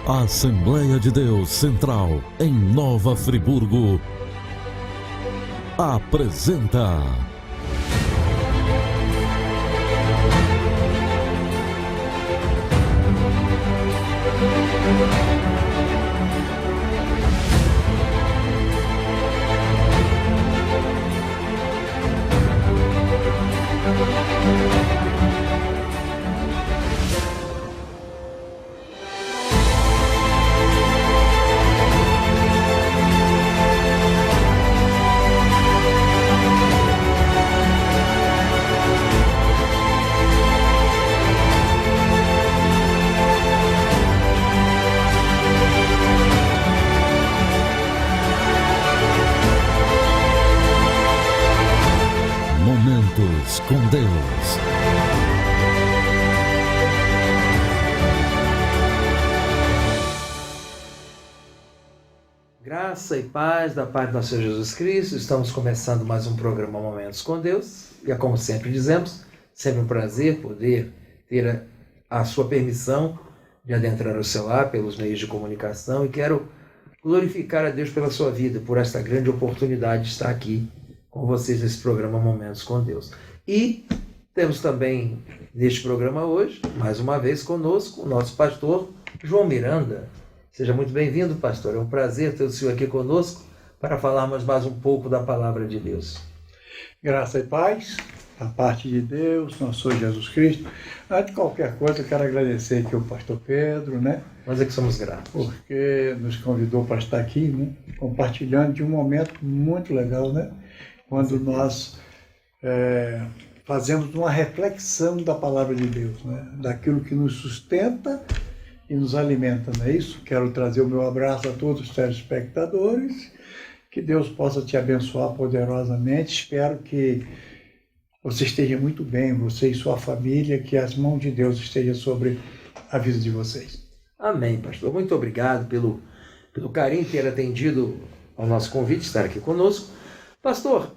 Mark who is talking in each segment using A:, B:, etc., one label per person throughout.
A: A Assembleia de Deus Central, em Nova Friburgo, apresenta Momentos com Deus.
B: Graça e paz da parte do nosso Senhor Jesus Cristo. Estamos começando mais um programa Momentos com Deus. E é como sempre dizemos, sempre um prazer poder ter a sua permissão de adentrar o seu lar pelos meios de comunicação. E quero glorificar a Deus pela sua vida, por esta grande oportunidade de estar aqui com vocês nesse programa Momentos com Deus. E temos também neste programa hoje, mais uma vez conosco, o nosso pastor João Miranda. Seja muito bem-vindo, pastor. É um prazer ter o senhor aqui conosco para falarmos mais um pouco da palavra de Deus.
C: Graça e paz da parte de Deus, nosso Senhor Jesus Cristo. Antes de qualquer coisa, eu quero agradecer aqui ao pastor Pedro, né?
B: Nós é que somos gratos.
C: Porque nos convidou para estar aqui, né? Compartilhando de um momento muito legal, né? Quando nós fazemos uma reflexão da palavra de Deus, né? Daquilo que nos sustenta e nos alimenta, não é isso? Quero trazer o meu abraço a todos os telespectadores, que Deus possa te abençoar poderosamente. Espero que você esteja muito bem, você e sua família, que as mãos de Deus estejam sobre a vida de vocês.
B: Amém, pastor. Muito obrigado pelo carinho de ter atendido ao nosso convite, estar aqui conosco. Pastor,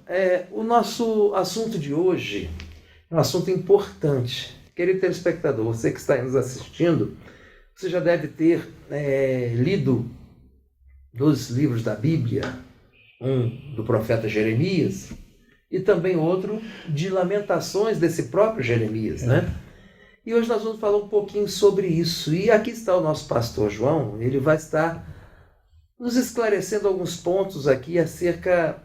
B: o nosso assunto de hoje é um assunto importante. Querido telespectador, você que está aí nos assistindo, você já deve ter lido dois livros da Bíblia, um do profeta Jeremias e também outro de Lamentações desse próprio Jeremias, né? E hoje nós vamos falar um pouquinho sobre isso. E aqui está o nosso pastor João, ele vai estar nos esclarecendo alguns pontos aqui acerca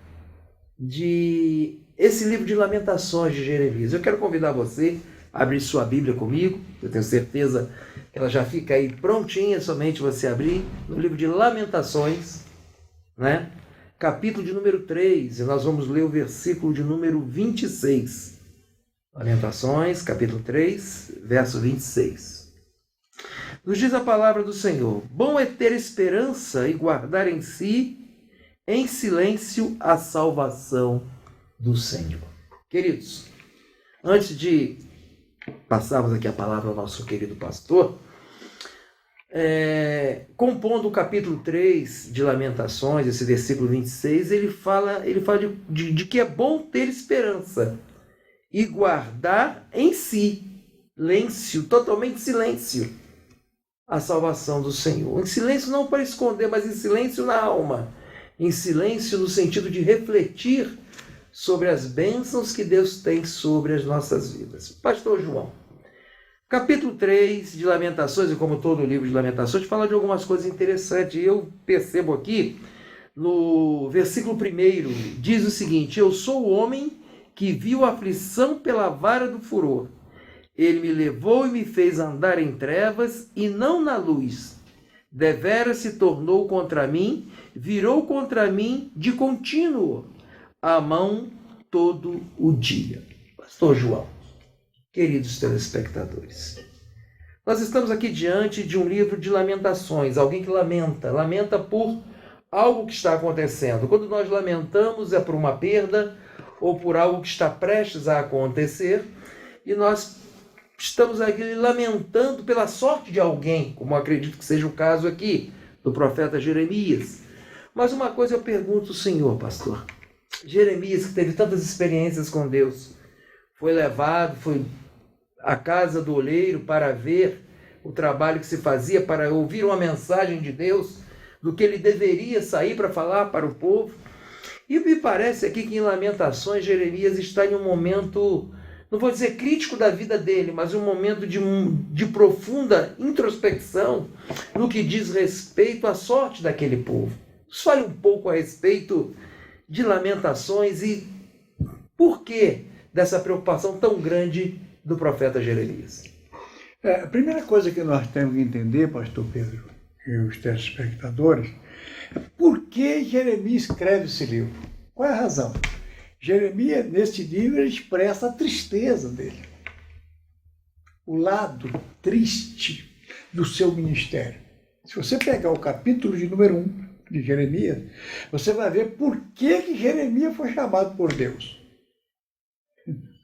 B: de esse livro de Lamentações de Jeremias. Eu quero convidar você a abrir sua Bíblia comigo, eu tenho certeza que ela já fica aí prontinha, somente você abrir, no livro de Lamentações, né? Capítulo de número 3, e nós vamos ler o versículo de número 26. Lamentações, capítulo 3, verso 26. Nos diz a palavra do Senhor: bom é ter esperança e guardar em si, em silêncio, a salvação do Senhor. Queridos, antes de passarmos aqui a palavra ao nosso querido pastor, compondo o capítulo 3 de Lamentações, esse versículo 26, ele fala de que é bom ter esperança e guardar em si, totalmente silêncio, a salvação do Senhor. Em silêncio não para esconder, mas em silêncio na alma. Em silêncio no sentido de refletir sobre as bênçãos que Deus tem sobre as nossas vidas. Pastor João, capítulo 3 de Lamentações, e como todo o livro de Lamentações, fala de algumas coisas interessantes. Eu percebo aqui, no versículo 1, diz o seguinte: eu sou o homem que viu a aflição pela vara do furor. Ele me levou e me fez andar em trevas e não na luz. Deveras se tornou contra mim, virou contra mim de contínuo a mão todo o dia. Pastor João, queridos telespectadores, nós estamos aqui diante de um livro de lamentações, alguém que lamenta por algo que está acontecendo. Quando nós lamentamos é por uma perda ou por algo que está prestes a acontecer, e nós estamos aqui lamentando pela sorte de alguém, como acredito que seja o caso aqui do profeta Jeremias. Mas uma coisa eu pergunto ao senhor, pastor. Jeremias, que teve tantas experiências com Deus, foi levado, foi à casa do oleiro para ver o trabalho que se fazia para ouvir uma mensagem de Deus, do que ele deveria sair para falar para o povo. E me parece aqui que em Lamentações, Jeremias está em um momento, não vou dizer crítico da vida dele, mas um momento de profunda introspecção no que diz respeito à sorte daquele povo. Fale um pouco a respeito de Lamentações e por que dessa preocupação tão grande do profeta Jeremias.
C: A primeira coisa que nós temos que entender, pastor Pedro e os telespectadores, é por que Jeremias escreve esse livro. Qual é a razão? Jeremias, nesse livro, ele expressa a tristeza dele. O lado triste do seu ministério. Se você pegar o capítulo de número 1 de Jeremias, você vai ver por que Jeremias foi chamado por Deus.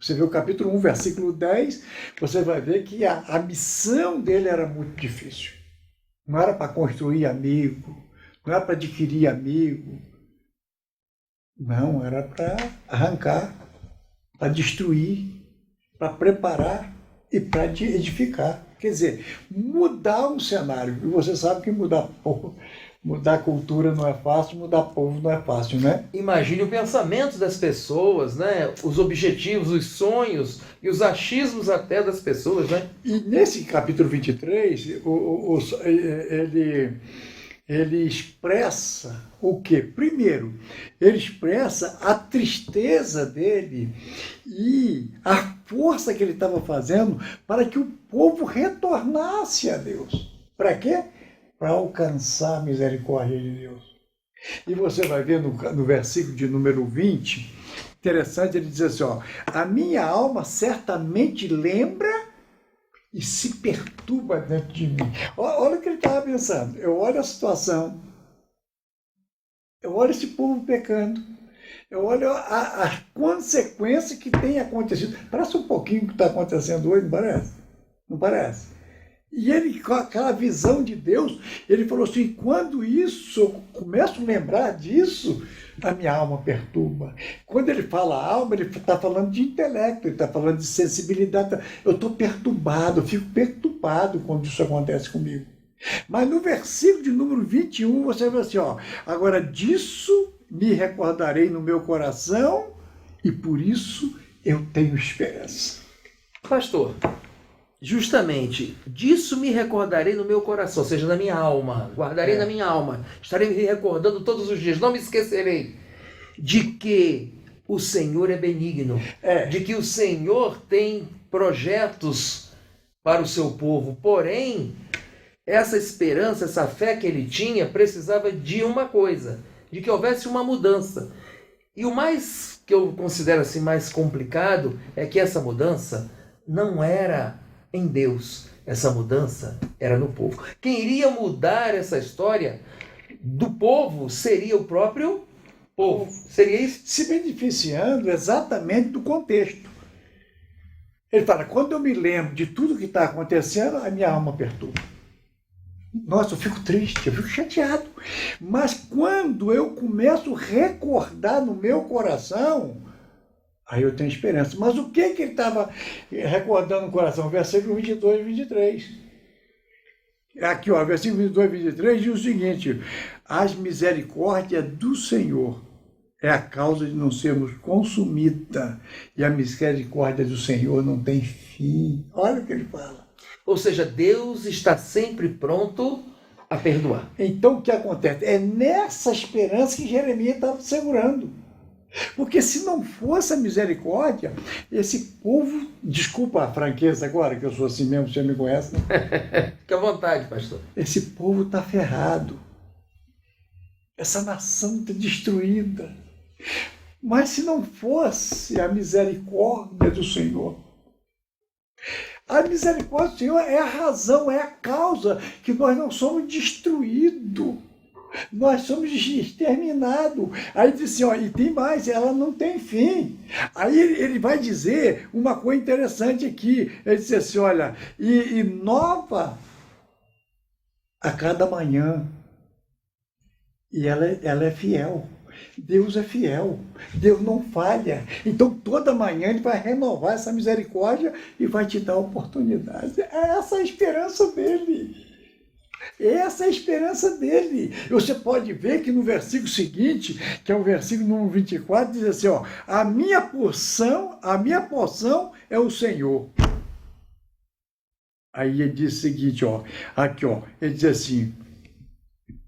C: Você vê o capítulo 1, versículo 10, você vai ver que a missão dele era muito difícil. Não era para construir amigo, não era para adquirir amigo. Não, era para arrancar, para destruir, para preparar e para edificar. Quer dizer, mudar um cenário. E você sabe que mudar cultura não é fácil, mudar povo não é fácil, né?
B: Imagine o pensamento das pessoas, né? Os objetivos, os sonhos e os achismos até das pessoas, né?
C: E nesse capítulo 23, ele expressa o quê? Primeiro, ele expressa a tristeza dele e a força que ele estava fazendo para que o povo retornasse a Deus. Para quê? Para alcançar a misericórdia de Deus. E você vai ver no versículo de número 20, interessante, ele diz assim, ó, a minha alma certamente lembra e se perturba dentro de mim. Olha o que ele estava pensando. Eu olho a situação, eu olho esse povo pecando, eu olho a consequência que tem acontecido. Parece um pouquinho o que está acontecendo hoje, não parece? Não parece? E ele, com aquela visão de Deus, ele falou assim, quando isso, eu começo a lembrar disso, a minha alma perturba. Quando ele fala alma, ele está falando de intelecto, ele está falando de sensibilidade. Eu estou perturbado, eu fico perturbado quando isso acontece comigo. Mas no versículo de número 21, você vê assim, ó, agora disso me recordarei no meu coração e por isso eu tenho esperança.
B: Pastor, justamente disso me recordarei no meu coração, ou seja, na minha alma, guardarei na minha alma, estarei me recordando todos os dias, não me esquecerei de que o Senhor é benigno, de que o Senhor tem projetos para o seu povo, porém, essa esperança, essa fé que ele tinha, precisava de uma coisa, de que houvesse uma mudança. E o mais que eu considero assim mais complicado é que essa mudança não era em Deus, essa mudança era no povo. Quem iria mudar essa história do povo seria o próprio povo. Seria isso?
C: Se beneficiando exatamente do contexto. Ele fala, quando eu me lembro de tudo que está acontecendo, a minha alma perturba. Nossa, eu fico triste, eu fico chateado. Mas quando eu começo a recordar no meu coração, aí eu tenho esperança. Mas o que ele estava recordando no coração? Versículo 22 e 23. Aqui, ó, versículo 22 e 23 diz o seguinte, as misericórdias do Senhor é a causa de não sermos consumidas, e a misericórdia do Senhor não tem fim. Olha o que ele fala.
B: Ou seja, Deus está sempre pronto a perdoar.
C: Então o que acontece? É nessa esperança que Jeremias estava segurando. Porque se não fosse a misericórdia, esse povo, desculpa a franqueza agora, que eu sou assim mesmo, você me conhece, né?
B: Fique à vontade, pastor.
C: Esse povo está ferrado. Essa nação está destruída. Mas se não fosse a misericórdia do Senhor, a misericórdia do Senhor é a razão, é a causa que nós não somos destruídos. Nós somos exterminados. Aí diz assim, ó, e tem mais, ela não tem fim. Aí ele vai dizer uma coisa interessante aqui. Ele diz assim, olha, e nova a cada manhã. E ela é fiel. Deus é fiel, Deus não falha. Então toda manhã Ele vai renovar essa misericórdia e vai te dar oportunidade. É essa a esperança dele. Essa é a esperança dele. Você pode ver que no versículo seguinte, que é o versículo número 24, diz assim, ó, a minha porção é o Senhor. Aí ele diz o seguinte, ó, aqui, ó, ele diz assim,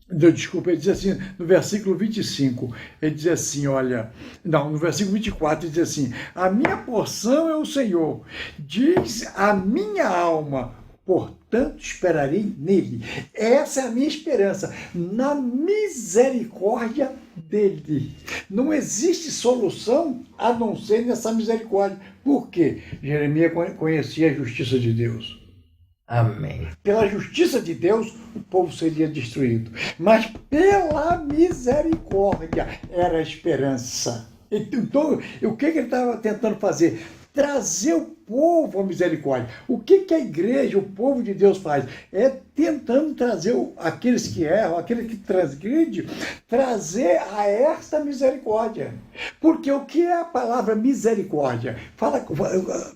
C: desculpa, ele diz assim, no versículo 25, ele diz assim, olha, não, no versículo 24, ele diz assim, a minha porção é o Senhor, diz a minha alma, portanto esperarei nele. Essa é a minha esperança, na misericórdia dele. Não existe solução a não ser nessa misericórdia. Por quê? Jeremias conhecia a justiça de Deus.
B: Amém.
C: Pela justiça de Deus, o povo seria destruído. Mas pela misericórdia era a esperança. Então, o que ele estava tentando fazer? Trazer o povo à misericórdia. O que a igreja, o povo de Deus faz? É tentando trazer aqueles que erram, aqueles que transgridem, trazer a esta misericórdia. Porque o que é a palavra misericórdia?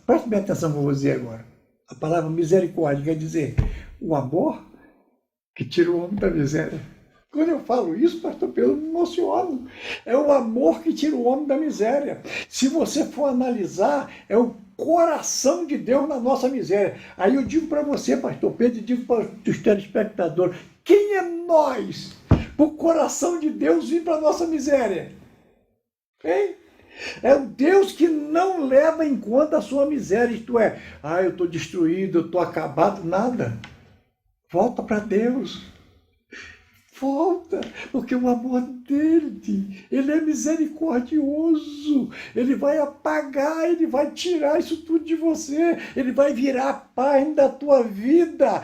C: Preste bem atenção que eu vou dizer agora. A palavra misericórdia quer dizer o amor que tira o homem da miséria. Quando eu falo isso, pastor Pedro, me emociono. É o amor que tira o homem da miséria. Se você for analisar, é o coração de Deus na nossa miséria. Aí eu digo para você, pastor Pedro, e digo para os telespectadores, quem é nós? O coração de Deus vir para a nossa miséria. Hein? É o Deus que não leva em conta a sua miséria, isto é, eu estou destruído, eu estou acabado, nada. Volta para Deus. Volta, porque o amor dele, ele é misericordioso, ele vai apagar, ele vai tirar isso tudo de você, ele vai virar a paz da tua vida.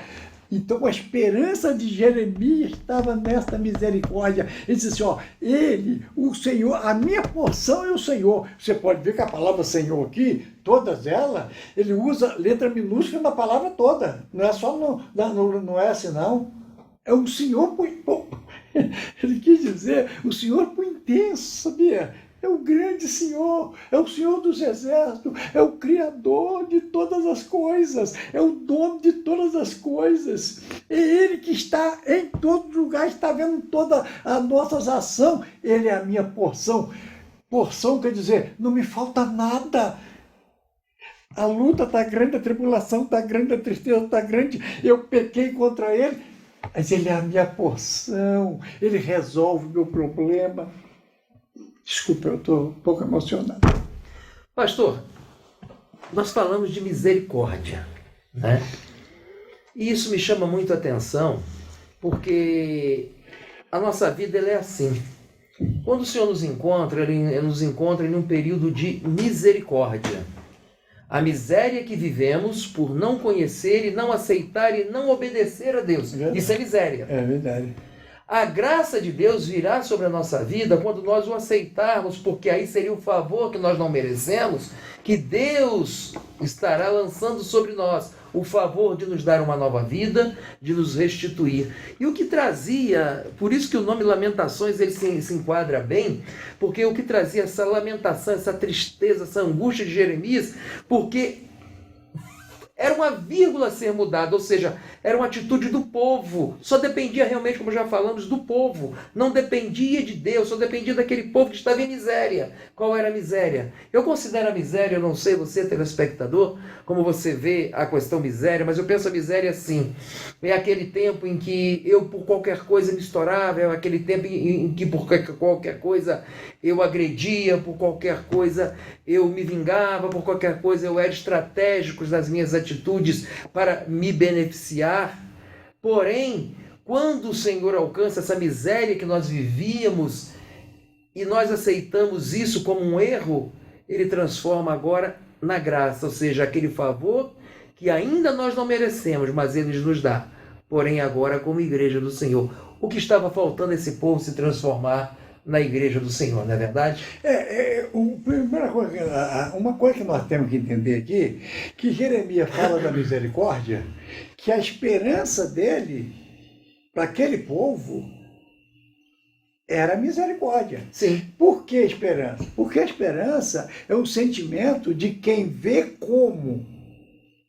C: Então a esperança de Jeremias estava nesta misericórdia. Ele disse assim, ó, ele, o Senhor, a minha porção é o Senhor. Você pode ver que a palavra Senhor aqui, todas elas, ele usa letra minúscula na palavra toda. Não é só, não é assim não. É o Senhor por ele quis dizer, o Senhor por intenso, sabia? É o grande Senhor, é o Senhor dos exércitos, é o Criador de todas as coisas, é o dono de todas as coisas. É Ele que está em todo lugar, está vendo todas as nossas ações. Ele é a minha porção. Porção quer dizer, não me falta nada. A luta está grande, a tribulação está grande, a tristeza está grande, eu pequei contra Ele, mas Ele é a minha porção, Ele resolve o meu problema. Desculpa, eu estou um pouco emocionado.
B: Pastor, nós falamos de misericórdia, né? E isso me chama muito a atenção, porque a nossa vida ela é assim. Quando o Senhor nos encontra, Ele nos encontra em um período de misericórdia. A miséria que vivemos por não conhecer e não aceitar e não obedecer a Deus. Isso é miséria.
C: É verdade.
B: A graça de Deus virá sobre a nossa vida quando nós o aceitarmos, porque aí seria o favor que nós não merecemos, que Deus estará lançando sobre nós o favor de nos dar uma nova vida, de nos restituir. E o que trazia, por isso que o nome Lamentações ele se enquadra bem, porque o que trazia essa lamentação, essa tristeza, essa angústia de Jeremias, porque era uma vírgula a ser mudada, ou seja, era uma atitude do povo. Só dependia realmente, como já falamos, do povo. Não dependia de Deus, só dependia daquele povo que estava em miséria. Qual era a miséria? Eu considero a miséria, eu não sei você, telespectador, como você vê a questão miséria, mas eu penso a miséria assim. É aquele tempo em que eu por qualquer coisa me estourava, é aquele tempo em que por qualquer coisa eu agredia, por qualquer coisa eu me vingava, por qualquer coisa eu era estratégico nas minhas atitudes para me beneficiar. Porém, quando o Senhor alcança essa miséria que nós vivíamos e nós aceitamos isso como um erro, Ele transforma agora na graça, ou seja, aquele favor que ainda nós não merecemos, mas Ele nos dá. Porém, agora como igreja do Senhor. O que estava faltando esse povo se transformar na igreja do Senhor, não é verdade?
C: Uma coisa que nós temos que entender aqui, que Jeremias fala da misericórdia, que a esperança dele para aquele povo era misericórdia.
B: Sim.
C: Por que esperança? Porque a esperança é o sentimento de quem vê como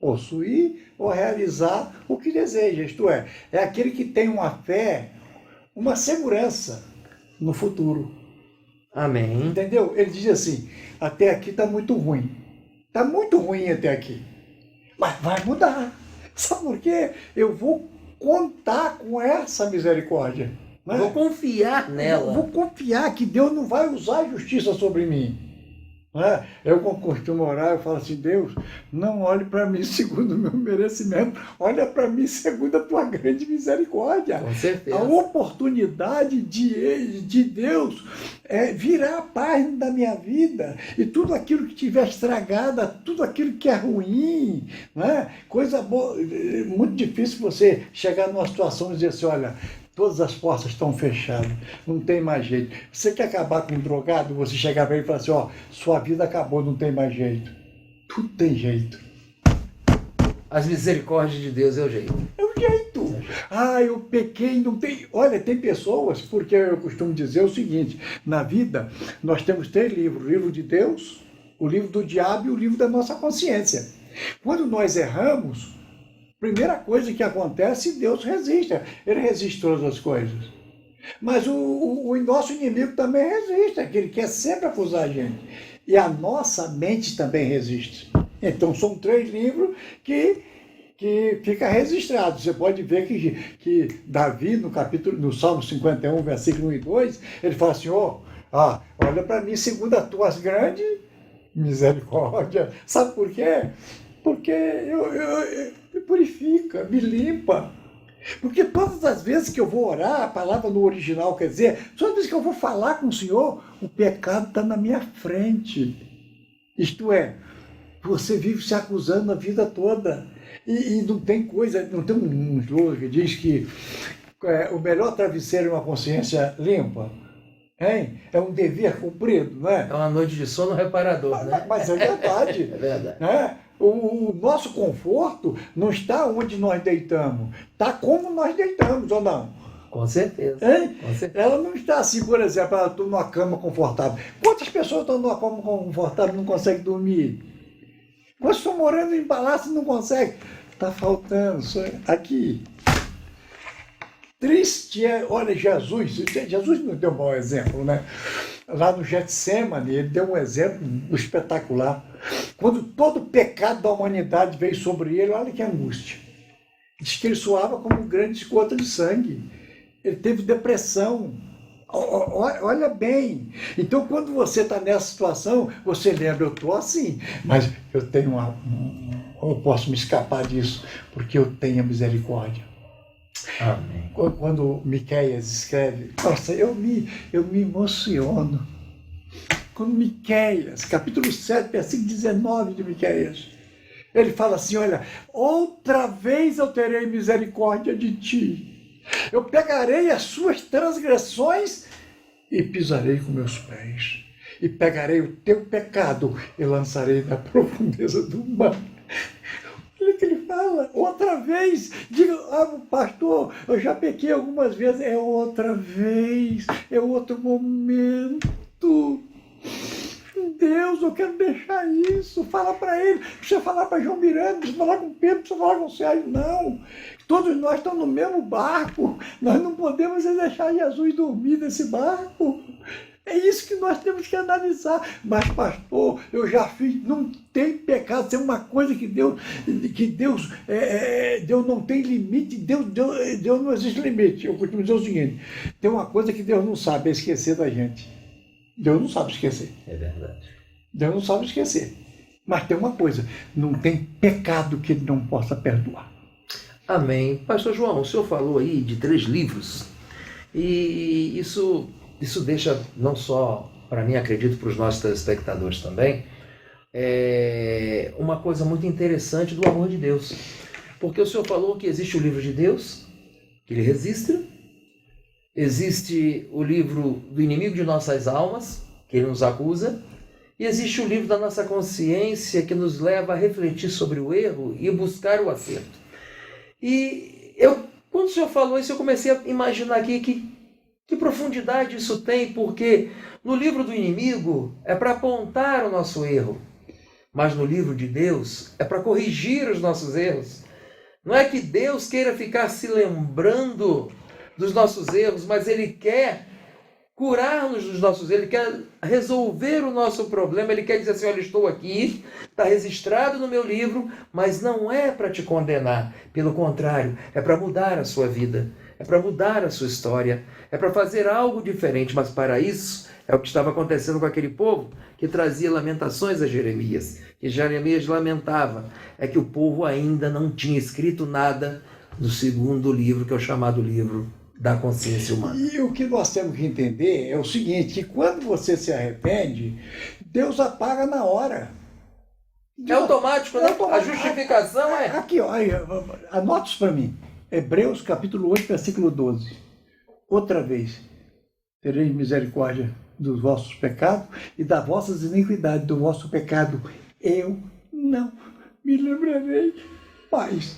C: possuir ou realizar o que deseja. Isto é aquele que tem uma fé, uma segurança no futuro.
B: Amém.
C: Entendeu? Ele diz assim, até aqui está muito ruim. Está muito ruim até aqui. Mas vai mudar. Sabe por quê? Eu vou contar com essa misericórdia. Né?
B: Vou confiar nela.
C: Vou confiar que Deus não vai usar a justiça sobre mim. Né? Eu costumo orar, eu falo assim, Deus, não olhe para mim segundo o meu merecimento, olha para mim segundo a tua grande misericórdia.
B: Com certeza.
C: A oportunidade de Deus virar a página da minha vida e tudo aquilo que tiver estragado, tudo aquilo que é ruim, né? Coisa boa, muito difícil você chegar numa situação e dizer assim, olha, todas as portas estão fechadas, não tem mais jeito. Você quer acabar com um drogado, você chegar para ele e falar assim, ó, sua vida acabou, não tem mais jeito. Tudo tem jeito.
B: As misericórdias de Deus é o jeito.
C: É o jeito. Ah, eu pequei, não tem... Olha, tem pessoas, porque eu costumo dizer o seguinte, na vida nós temos 3 livros, o livro de Deus, o livro do diabo e o livro da nossa consciência. Quando nós erramos, primeira coisa que acontece, Deus resiste. Ele resiste todas as coisas. Mas o nosso inimigo também resiste, que ele quer sempre acusar a gente. E a nossa mente também resiste. Então são 3 livros que fica registrado. Você pode ver que Davi, no Salmo 51, versículo 1 e 2, ele fala assim, olha para mim segundo as tuas grandes misericórdia. Sabe por quê? Porque me purifica, me limpa. Porque todas as vezes que eu vou orar, a palavra no original quer dizer, todas as vezes que eu vou falar com o Senhor, o pecado está na minha frente. Isto é, você vive se acusando a vida toda. E não tem coisa, não tem um slogan que diz que o melhor travesseiro é uma consciência limpa. Hein? É um dever cumprido, não é?
B: É uma noite de sono reparador, né?
C: Mas é verdade.
B: É verdade.
C: Né? O nosso conforto não está onde nós deitamos, está como nós deitamos, ou não?
B: Com certeza.
C: Hein?
B: Com certeza.
C: Ela não está assim, por exemplo, ela está numa cama confortável. Quantas pessoas estão numa cama confortável e não conseguem dormir? Quantos estão morando em palácio e não conseguem? Está faltando. Aqui. Triste é, olha, Jesus não deu um mau exemplo, né? Lá no Getsemane, ele deu um exemplo espetacular. Quando todo o pecado da humanidade veio sobre ele, olha que angústia. Diz que ele suava como um grande gota de sangue. Ele teve depressão. Olha bem. Então, quando você está nessa situação, você lembra, eu estou assim, mas eu tenho eu posso me escapar disso, porque eu tenho a misericórdia.
B: Amém.
C: Quando Miqueias escreve, nossa, eu me emociono. Quando Miqueias, capítulo 7, versículo 19 de Miqueias, ele fala assim, olha, outra vez eu terei misericórdia de ti. Eu pegarei as suas transgressões e pisarei com meus pés. E pegarei o teu pecado e lançarei na profundeza do mar. Olha o que ele fala, outra vez. Diga, pastor, eu já pequei algumas vezes. É outra vez, é outro momento. Deus, eu quero deixar isso. Fala para ele. Não precisa falar para João Miranda, não precisa falar com Pedro, não precisa falar com o Sérgio, não. Todos nós estamos no mesmo barco. Nós não podemos deixar Jesus dormir nesse barco. É isso que nós temos que analisar. Mas, pastor, eu já fiz, não tem pecado. Tem uma coisa que Deus não tem limite. Deus não existe limite. Eu costumo dizer o seguinte, tem uma coisa que Deus não sabe, é esquecer da gente. Deus não sabe esquecer.
B: É verdade.
C: Deus não sabe esquecer. Mas tem uma coisa, não tem pecado que Ele não possa perdoar.
B: Amém. Pastor João, o senhor falou aí de 3 livros. E isso deixa, não só para mim, acredito para os nossos telespectadores também, uma coisa muito interessante do amor de Deus. Porque o senhor falou que existe o livro de Deus, que ele registra, existe o livro do inimigo de nossas almas, que ele nos acusa, e existe o livro da nossa consciência, que nos leva a refletir sobre o erro e buscar o acerto. E quando o senhor falou isso, eu comecei a imaginar aqui que Que profundidade isso tem, porque no livro do inimigo é para apontar o nosso erro, mas no livro de Deus é para corrigir os nossos erros. Não é que Deus queira ficar se lembrando dos nossos erros, mas Ele quer curar-nos dos nossos erros, Ele quer resolver o nosso problema, Ele quer dizer assim, olha, estou aqui, está registrado no meu livro, mas não é para te condenar, pelo contrário, é para mudar a sua vida, é para mudar a sua história, é para fazer algo diferente, mas para isso é o que estava acontecendo com aquele povo que trazia lamentações a Jeremias, que Jeremias lamentava, é que o povo ainda não tinha escrito nada no segundo livro, que é o chamado livro da consciência humana.
C: E o que nós temos que entender é o seguinte, que quando você se arrepende, Deus apaga na hora.
B: É automático, né?
C: automático.
B: A justificação é...
C: Aqui, ó, anote isso para mim. Hebreus capítulo 8, versículo 12. Outra vez, tereis misericórdia dos vossos pecados e das vossas iniquidades, do vosso pecado. Eu não me lembrarei mais.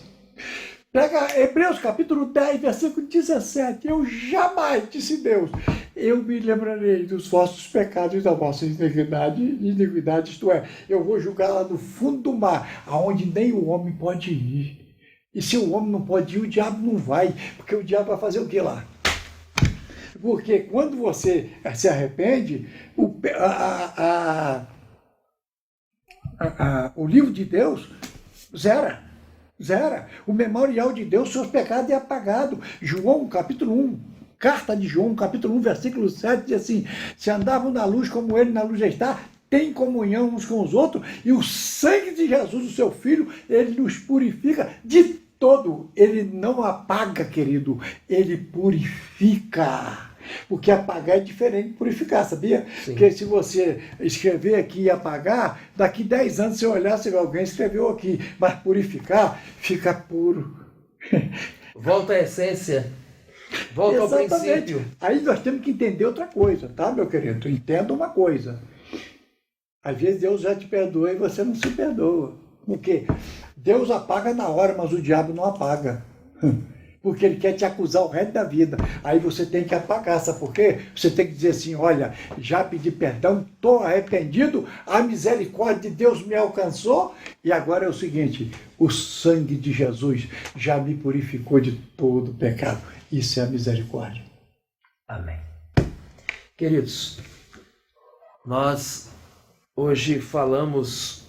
C: Pega Hebreus capítulo 10, versículo 17. Eu jamais, disse Deus, eu me lembrarei dos vossos pecados e da vossa iniquidade, isto é, eu vou julgar lá no fundo do mar, aonde nem o homem pode ir. E se o homem não pode ir, o diabo não vai, porque o diabo vai fazer o que lá? Porque quando você se arrepende, o livro de Deus zera. O memorial de Deus, seus pecados é apagado. João, capítulo 1, carta de João, capítulo 1, versículo 7, diz assim, se andavam na luz como ele na luz está, tem comunhão uns com os outros, e o sangue de Jesus, o seu Filho, ele nos purifica de todo. Ele não apaga, querido, ele purifica. Porque apagar é diferente de purificar, sabia?
B: Sim.
C: Porque se você escrever aqui e apagar, daqui 10 anos você olhar, você vê alguém escreveu aqui, mas purificar fica puro.
B: Volta à essência, volta ao princípio.
C: Aí nós temos que entender outra coisa, tá, meu querido? Entenda uma coisa. Às vezes Deus já te perdoa e você não se perdoa. Por quê? Deus apaga na hora, mas o diabo não apaga. Porque ele quer te acusar o resto da vida. Aí você tem que apagar, sabe por quê? Você tem que dizer assim, olha, já pedi perdão, estou arrependido, a misericórdia de Deus me alcançou, e agora é o seguinte, o sangue de Jesus já me purificou de todo pecado. Isso é a misericórdia.
B: Amém. Queridos, nós hoje falamos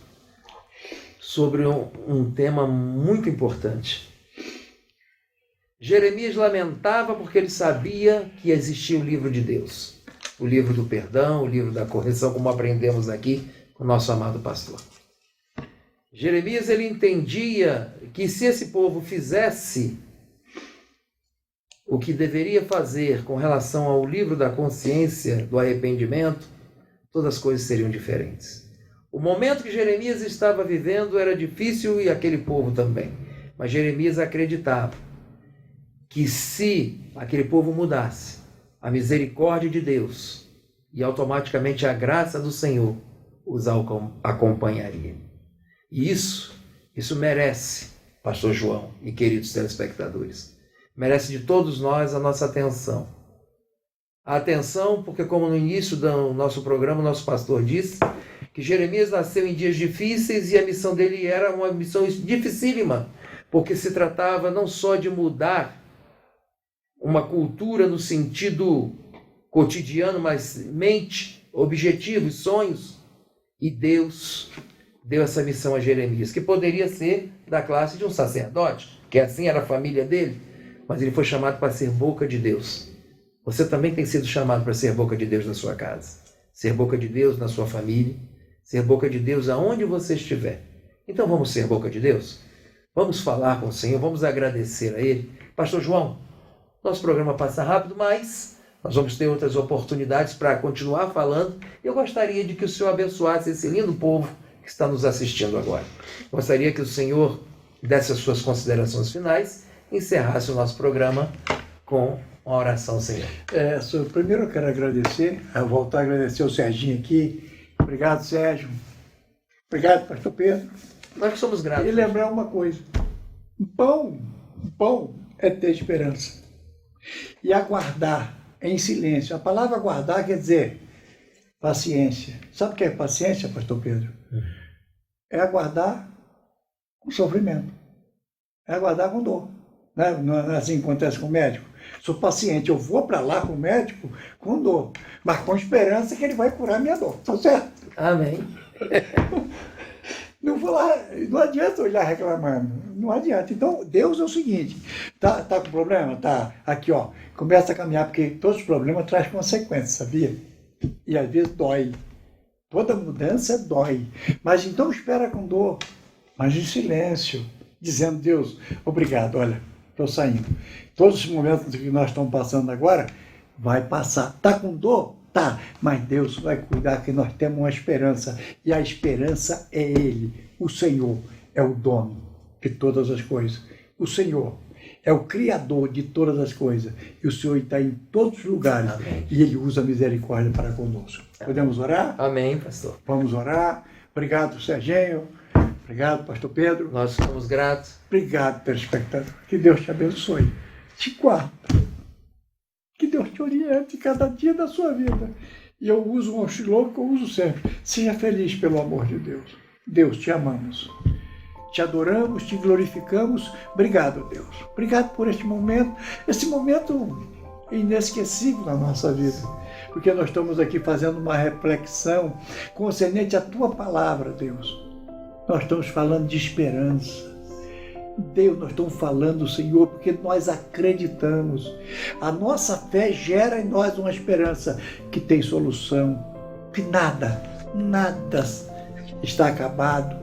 B: sobre um tema muito importante. Jeremias lamentava porque ele sabia que existia o livro de Deus, o livro do perdão, o livro da correção, como aprendemos aqui com o nosso amado pastor. Jeremias, ele entendia que se esse povo fizesse o que deveria fazer com relação ao livro da consciência, do arrependimento, todas as coisas seriam diferentes. O momento que Jeremias estava vivendo era difícil e aquele povo também, mas Jeremias acreditava que se aquele povo mudasse, a misericórdia de Deus e automaticamente a graça do Senhor os acompanharia. E isso merece, pastor João e queridos telespectadores, merece de todos nós a nossa atenção. A atenção porque, como no início do nosso programa, o nosso pastor disse que Jeremias nasceu em dias difíceis e a missão dele era uma missão dificílima, porque se tratava não só de mudar uma cultura no sentido cotidiano, mas mente, objetivos, sonhos. E Deus deu essa missão a Jeremias, que poderia ser da classe de um sacerdote, que assim era a família dele, mas ele foi chamado para ser boca de Deus. Você também tem sido chamado para ser boca de Deus na sua casa, ser boca de Deus na sua família, ser boca de Deus aonde você estiver. Então vamos ser boca de Deus? Vamos falar com o Senhor, vamos agradecer a Ele. Pastor João, nosso programa passa rápido, mas nós vamos ter outras oportunidades para continuar falando. Eu gostaria de que o Senhor abençoasse esse lindo povo que está nos assistindo agora. Gostaria que o Senhor desse as suas considerações finais e encerrasse o nosso programa com uma oração, Senhor.
C: Primeiro eu quero agradecer, voltar a agradecer ao Serginho aqui. Obrigado, Sérgio. Obrigado, pastor Pedro.
B: Nós que somos gratos.
C: E lembrar uma coisa. Pão é ter esperança. E aguardar em silêncio. A palavra aguardar quer dizer paciência. Sabe o que é paciência, pastor Pedro? É aguardar com sofrimento. É aguardar com dor. Não é assim que acontece com o médico? Sou paciente, eu vou para lá com o médico com dor, mas com esperança que ele vai curar minha dor. Tá certo?
B: Amém.
C: Não vou lá, não adianta olhar reclamando, não adianta. Então, Deus é o seguinte, tá com problema? Tá, aqui ó, começa a caminhar, porque todos os problemas trazem consequências, sabia? E às vezes dói. Toda mudança dói. Mas então espera com dor, mas em silêncio, dizendo, Deus, obrigado, olha, estou saindo. Todos os momentos que nós estamos passando agora, vai passar. Tá com dor? Tá, mas Deus vai cuidar, que nós temos uma esperança, e a esperança é Ele. O Senhor é o dono de todas as coisas. O Senhor é o Criador de todas as coisas, e o Senhor está em todos os lugares. Amém. E Ele usa a misericórdia para conosco. Podemos orar?
B: Amém, pastor.
C: Vamos orar. Obrigado, Serginho. Obrigado, pastor Pedro.
B: Nós somos gratos.
C: Obrigado, telespectador. Que Deus te abençoe. Te guarde. Que Deus te oriente cada dia da sua vida. E eu uso um oscilô que eu uso sempre. Seja feliz pelo amor de Deus. Deus, te amamos. Te adoramos, te glorificamos. Obrigado, Deus. Obrigado por este momento. Esse momento inesquecível na nossa vida. Porque nós estamos aqui fazendo uma reflexão concernente à Tua palavra, Deus. Nós estamos falando de esperança. Deus, nós estamos falando, Senhor, porque nós acreditamos. A nossa fé gera em nós uma esperança que tem solução, que nada está acabado,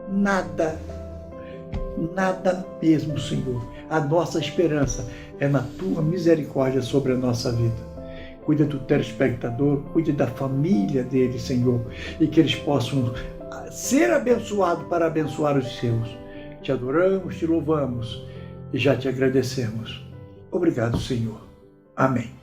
C: nada mesmo, Senhor. A nossa esperança é na Tua misericórdia sobre a nossa vida. Cuida do telespectador, cuida da família dele, Senhor, e que eles possam ser abençoados para abençoar os seus. Te adoramos, te louvamos e já te agradecemos. Obrigado, Senhor. Amém.